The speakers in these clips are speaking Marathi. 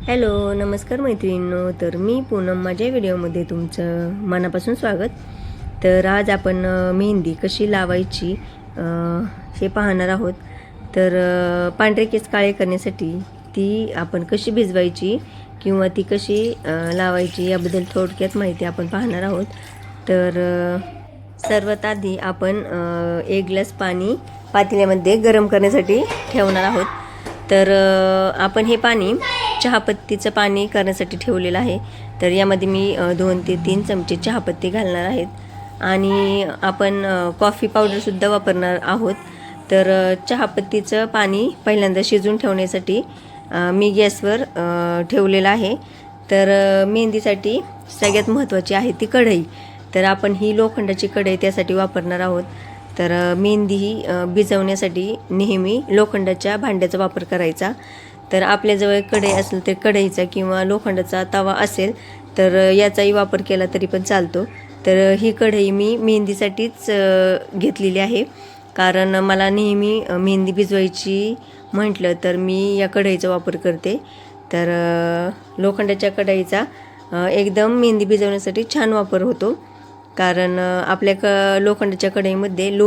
हॅलो नमस्कार मैत्रिणींनो. तर मी पूनम माझ्या व्हिडिओमध्ये तुमचं मनापासून स्वागत. तर आज आपण मेहंदी कशी लावायची हे पाहणार आहोत. तर पांढरे केस काळे करण्यासाठी ती आपण कशी भिजवायची किंवा ती कशी लावायची याबद्दल थोडक्यात माहिती आपण पाहणार आहोत. तर सर्वात आधी आपण 1 ग्लास पाणी पातेल्यामध्ये गरम करण्यासाठी ठेवणार आहोत. तर आपण हे पाणी चहापत्तीचं पाणी करण्यासाठी ठेवलेलं आहे. तर यामध्ये मी 2 ते 3 चमचे चहापत्ती घालणार आहेत आणि आपण कॉफी पावडरसुद्धा वापरणार आहोत. तर चहापत्तीचं पाणी पहिल्यांदा शिजवून ठेवण्यासाठी मी गॅसवर ठेवलेलं आहे. तर मेहंदीसाठी सगळ्यात महत्त्वाची आहे ती कढई. तर आपण ही लोखंडाची कढई त्यासाठी वापरणार आहोत. तर मेहंदी ही भिजवण्यासाठी नेहमी लोखंडाच्या भांड्याचा वापर करायचा. तर आपल्याजवळ कढई असेल तर कढईचा किंवा लोखंडाचा तवा असेल तर याचाही वापर केला तरी पण चालतो. तर ही कढई मी मेहंदीसाठीच घेतलेली आहे, कारण मला नेहमी मेहंदी भिजवायची म्हटलं तर मी या कढईचा वापर करते. तर लोखंडाच्या कढईचा एकदम मेहंदी भिजवण्यासाठी छान वापर होतो, कारण आपल्या लोखंडाच्या कढईमध्ये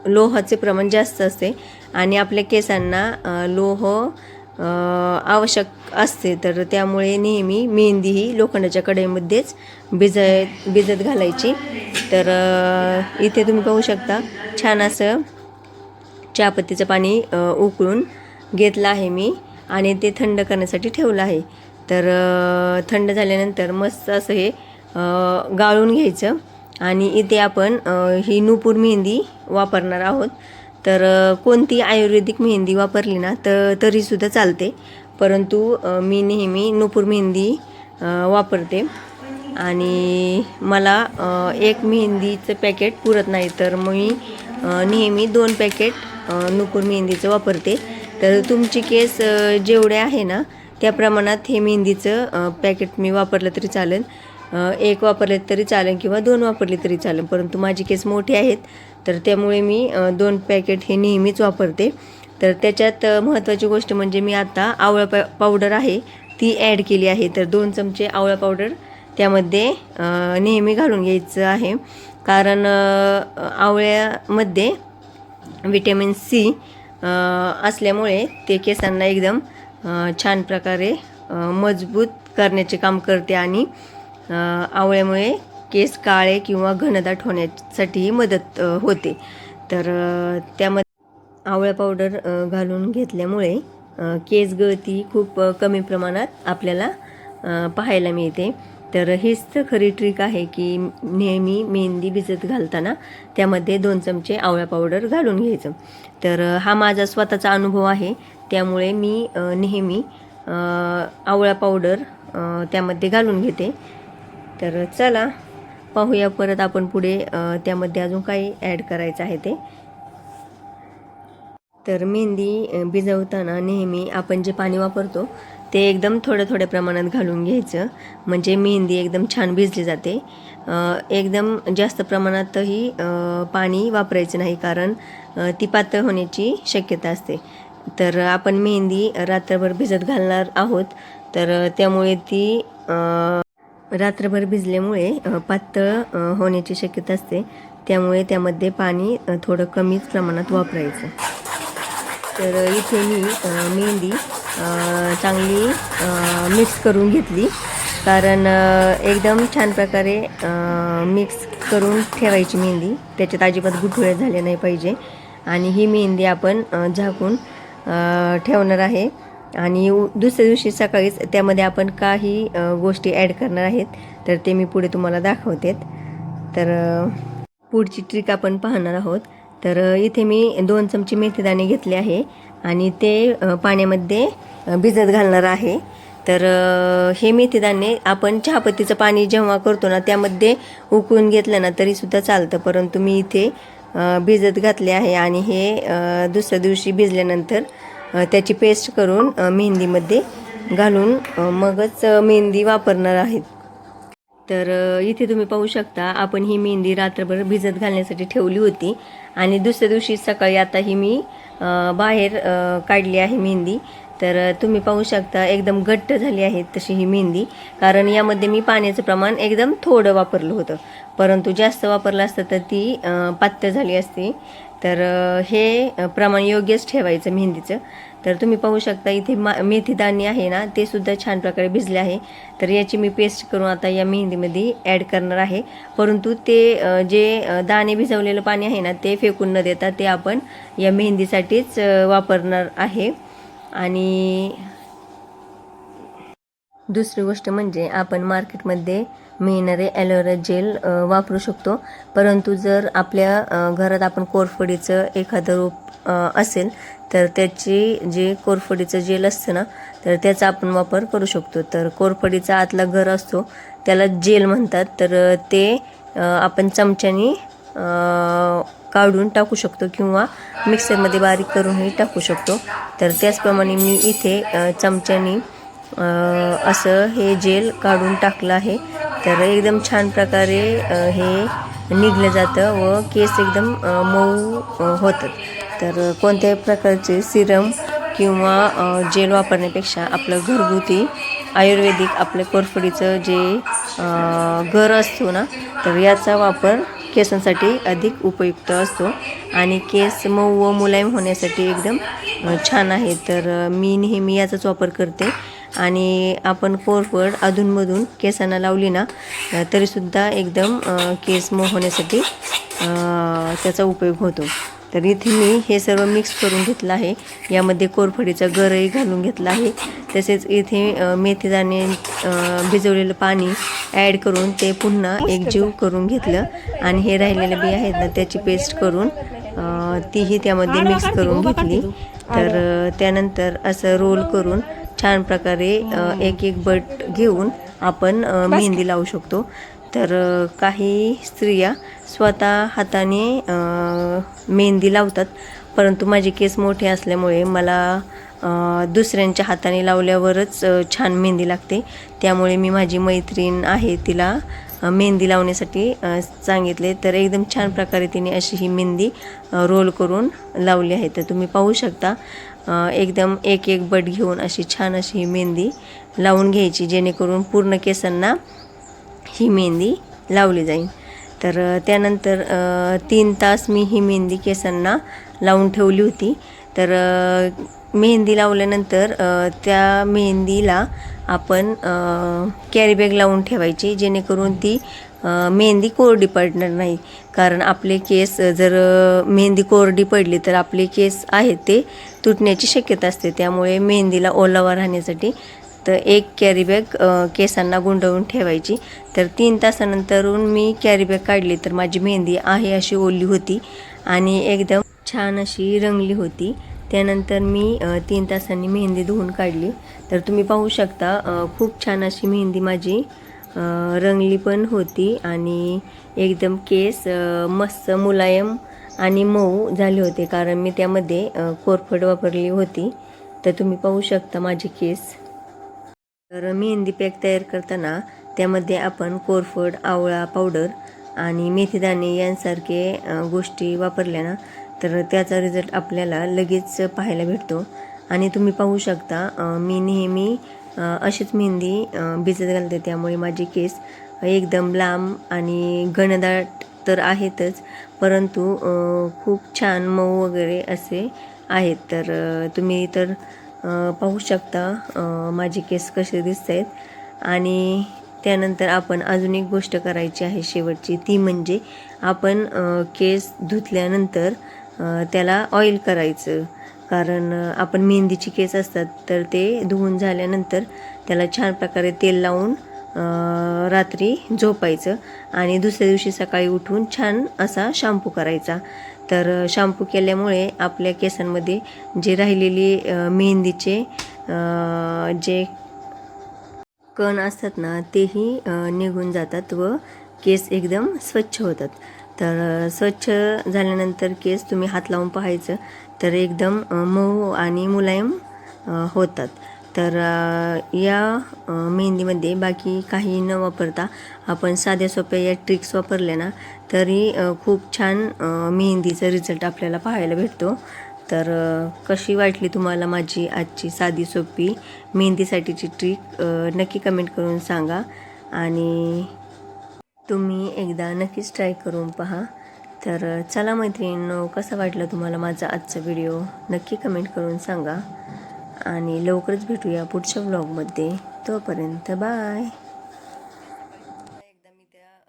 लोहाचे प्रमाण जास्त असते आणि आपल्या केसांना लोह आवश्यक असते. तर त्यामुळे नेहमी मेहंदी ही लोखंडाच्या कढईमध्येच भिजत घालायची. तर इथे तुम्ही पाहू शकता छान असं चहापत्तीचं पाणी उकळून घेतलं आहे मी आणि ते थंड करण्यासाठी ठेवलं आहे. तर थंड झाल्यानंतर मस्त असं हे गाळून घ्यायचं आणि इथे आपण ही नुपूर मेहंदी वापरणार आहोत. तर कोणती आयुर्वेदिक मेहंदी वापरली ना तरीसुद्धा चालते, परंतु मी नेहमी नुपूर मेहंदी वापरते आणि मला एक मेहंदीचं पॅकेट पुरत नाही, तर मी नेहमी 2 पॅकेट नुपूर मेहंदीचं वापरते. तर तुमची केस जेवढे आहे ना त्या प्रमाणात हे मेहंदीचं पॅकेट मी वापरलं तरी चालेल. 1 वापरले तरी चालेल किंवा 2 वापरले तरी चालेल, परंतु माझी केस मोठे आहेत तर त्यामुळे मी 2 पॅकेट हे नेहमीच वापरते. तर त्याच्यात महत्त्वाची गोष्ट म्हणजे मी आता आवळा पावडर आहे ती ॲड केली आहे. तर 2 चमचे आवळा पावडर त्यामध्ये नेहमी घालून घ्यायचं आहे, कारण आवळ्यामध्ये विटॅमिन सी असल्यामुळे ते केसांना एकदम छान प्रकारे मजबूत करण्याचे काम करते आणि आवळ्यामुळे केस काळे किंवा घनदाट होण्यासाठीही मदत होते. तर त्यामध्ये आवळा पावडर घालून घेतल्यामुळे केस गळती खूप कमी प्रमाणात आपल्याला पाहायला मिळते. तर हीच तर खरी ट्रिक आहे की नेहमी मेहंदी भिजत घालताना त्यामध्ये 2 चमचे आवळा पावडर घालून घ्यायचं. तर हा माझा स्वतःचा अनुभव आहे, त्यामुळे मी नेहमी आवळा पावडर त्यामध्ये घालून घेते. तर चला पाहूया परत आपण पुढे त्यामध्ये अजून काही ॲड करायचं आहे ते. तर मेहंदी भिजवताना नेहमी आपण जे पाणी वापरतो ते एकदम थोड्या प्रमाणात घालून घ्यायचं, म्हणजे मेहंदी एकदम छान भिजली जाते. एकदम जास्त प्रमाणातही पाणी वापरायचं नाही, कारण ती पातळ होण्याची शक्यता असते. तर आपण मेहंदी रात्रभर भिजत घालणार आहोत, तर त्यामुळे ती रात्रभर भिजल्यामुळे पातळ होण्याची शक्यता असते. त्यामुळे त्यामध्ये पाणी थोडं कमीच प्रमाणात वापरायचं. तर इथे मी मेहंदी चांगली मिक्स करून घेतली, कारण एकदम छान प्रकारे मिक्स करून ठेवायची मेहंदी, त्याच्यात अजिबात गुठळ्या झाल्या नाही पाहिजे. आणि ही मेहंदी आपण झाकून ठेवणार आहे आणि दुसऱ्या दिवशी सकाळीच त्यामध्ये आपण काही गोष्टी ॲड करणार आहेत, तर ते मी पुढे तुम्हाला दाखवते. तर पुढची ट्रिक आपण पाहणार आहोत. तर इथे मी 2 चमचे मेथीदाणे घेतले आहे आणि ते पाण्यामध्ये भिजत घालणार आहे. तर हे मेथीदाणे आपण चहापत्तीचं पाणी जेव्हा करतो ना त्यामध्ये उकळून घेतलं ना तरीसुद्धा चालतं, परंतु मी इथे भिजत घातले आहे आणि हे दुसऱ्या दिवशी भिजल्यानंतर त्याची पेस्ट करून मेहंदीमध्ये घालून मगच मेहंदी वापरणार आहेत. तर इथे तुम्ही पाहू शकता आपण ही मेहंदी रात्रभर भिजत घालण्यासाठी ठेवली होती आणि दुसऱ्या दिवशी सकाळी आता ही मी बाहेर काढली आहे मेहंदी. तर तुम्ही पाहू शकता एकदम घट्ट झाली आहे तशी ही मेहंदी, कारण यामध्ये मी पाण्याचं प्रमाण एकदम थोडं वापरलं होतं, परंतु जास्त वापरलं असतं तर ती पातळ झाली असती. तर हे प्रमाण योग्यच ठेवायचं मेहंदीचं. तर तुम्ही पाहू शकता इथे मेथी दाणे आहे ना, ते सुद्धा छान प्रकारे भिजले आहे. तर याची मी पेस्ट करून आता या मेहंदीमध्ये ॲड करणार आहे. परंतु ते जे दाणे भिजवलेलं पाणी आहे ना, ते फेकून न देता ते आपण या मेहंदीसाठीच वापरणार आहे. आणि दुसरी गोष्ट म्हणजे आपण मार्केटमध्ये मिळणारे ॲलोवेरा जेल वापरू शकतो, परंतु जर आपल्या घरात आपण कोरफडीचं एखादं रोप असेल तर त्याची जे कोरफडीचं जेल असतं ना, तर त्याचा आपण वापर करू शकतो. तर कोरफडीचा आतला गर असतो त्याला जेल म्हणतात, तर ते आपण चमच्यानी काढून टाकू शकतो किंवा मिक्सरमध्ये बारीक करूनही टाकू शकतो. तर त्याचप्रमाणे मी इथे चमच्यानी असं हे जेल काढून टाकलं आहे. तर एकदम छान प्रकारे हे निघलं जातं व केस एकदम मऊ होतात. तर कोणत्याही प्रकारचे सिरम किंवा जेल वापरण्यापेक्षा आपलं घरगुती आयुर्वेदिक आपलं कोरफडीचं जे गर असतो ना, तर याचा वापर केसांसाठी अधिक उपयुक्त असतो आणि केस मऊ व मुलायम होण्यासाठी एकदम छान आहे. तर मी नेहमी याचाच वापर करते. आणि आपण कोरफड अधूनमधून केसांना लावली ना, तरीसुद्धा एकदम केस मऊ होण्यासाठी त्याचा उपयोग होतो. तर इथे मी हे सर्व मिक्स करून घेतलं आहे. यामध्ये कोरफडीचा गरही घालून घेतला आहे. तसेच इथे मेथी दाणे भिजवलेलं पाणी ॲड करून ते पुन्हा एकजीव करून घेतलं आणि हे राहिलेले बी आहेत ना, त्याची पेस्ट करून तीही त्यामध्ये मिक्स करून घेतली. तर त्यानंतर असं रोल करून छान प्रकारे एक एक बट घेऊन आपण मेहंदी लावू शकतो. तर काही स्त्रिया स्वतः हाताने मेहंदी लावतात, परंतु माझे केस मोठे असल्यामुळे मला दुसऱ्यांच्या हाताने लावल्यावरच छान मेहंदी लागते. त्यामुळे मी माझी मैत्रीण आहे तिला मेहंदी लावण्यासाठी सांगितले. तर एकदम छान प्रकारे तिने अशी ही मेहंदी रोल करून लावली आहे. तर तुम्ही पाहू शकता एकदम एक एक बट घेऊन अशी छान अशी ही मेहंदी लावून घ्यायची, जेणेकरून पूर्ण केसांना ही मेहंदी लावली जाईल. तर त्यानंतर 3 तास मी ही मेहंदी केसांना लावून ठेवली होती. तर मेहंदी लावल्यानंतर त्या मेहंदीला आपण कॅरी बॅग लावून ठेवायची, जेणेकरून ती मेहंदी कोरडी पडणार नाही. कारण आपले केस जर मेहंदी कोरडी पडली तर आपले केस आहेत ते तुटण्याची शक्यता असते. त्यामुळे मेहंदीला ओलावा राहण्यासाठी तर एक कॅरी बॅग केसांना गुंडवून ठेवायची. तर 3 तासानंतरून मी कॅरी बॅग काढली तर माझी मेहंदी आहे अशी ओली होती आणि एकदम छान अशी रंगली होती. त्यानंतर मी 3 तासांनी मेहंदी धुवून काढली. तर तुम्ही पाहू शकता खूप छान अशी मेहंदी माझी रंगली पण होती आणि एकदम केस मस्त मुलायम आणि मऊ झाले होते, कारण मी त्यामध्ये कोरफड वापरली होती. तर तुम्ही पाहू शकता माझे केस. तर मेहंदी पॅक तयार करताना त्यामध्ये आपण कोरफड, आवळा पावडर आणि मेथीदाणे यांसारखे गोष्टी वापरल्या ना, तर त्याचा रिझल्ट आपल्याला लगेच पाहायला भेटतो. आणि तुम्ही पाहू शकता मी नेहमी अशीच मेहंदी भिजत घालते, त्यामुळे माझे केस एकदम लांब आणि घनदाट तर आहेतच, परंतु खूप छान मऊ वगैरे असे आहेत. तर तुम्ही तर पाहू शकता माझे केस कसे दिसत आहेत. आणि त्यानंतर आपण अजून एक गोष्ट करायची आहे शेवटची, ती म्हणजे आपण केस धुतल्यानंतर त्याला ऑइल करायचं. कारण आपण मेहंदीची केस असतात तर ते धुवून झाल्यानंतर त्याला छान प्रकारे तेल लावून रात्री झोपायचं आणि दुसऱ्या दिवशी सकाळी उठून छान असा शॅम्पू करायचा. तर शॅम्पू केल्यामुळे आपल्या केसांमध्ये जे राहिलेली मेहंदीचे जे कण असतात ना, तेही निघून जातात व केस एकदम स्वच्छ होतात. तर स्वच्छ झाल्यानंतर केस तुम्ही हात लावून पाहायचं तर एकदम मऊ आणि मुलायम होतात. तर या मेहंदीमध्ये बाकी काही न वापरता आपण साध्या सोप्या या ट्रिक्स वापरल्या ना, तरी खूप छान मेहंदीचा रिझल्ट आपल्याला पाहायला भेटतो. तर कशी वाटली तुम्हाला माझी आजची साधी सोपी मेहंदीसाठीची ट्रिक नक्की कमेंट करून सांगा आणि तुम्ही एकदा नक्कीच ट्राय करून पहा. तर चला मैत्रिणींनो, कसा वाटला तुम्हाला माझा आजचा व्हिडिओ नक्की कमेंट करून सांगा आणि लवकरच भेटूया पुढच्या व्लॉगमध्ये. तोपर्यंत बाय.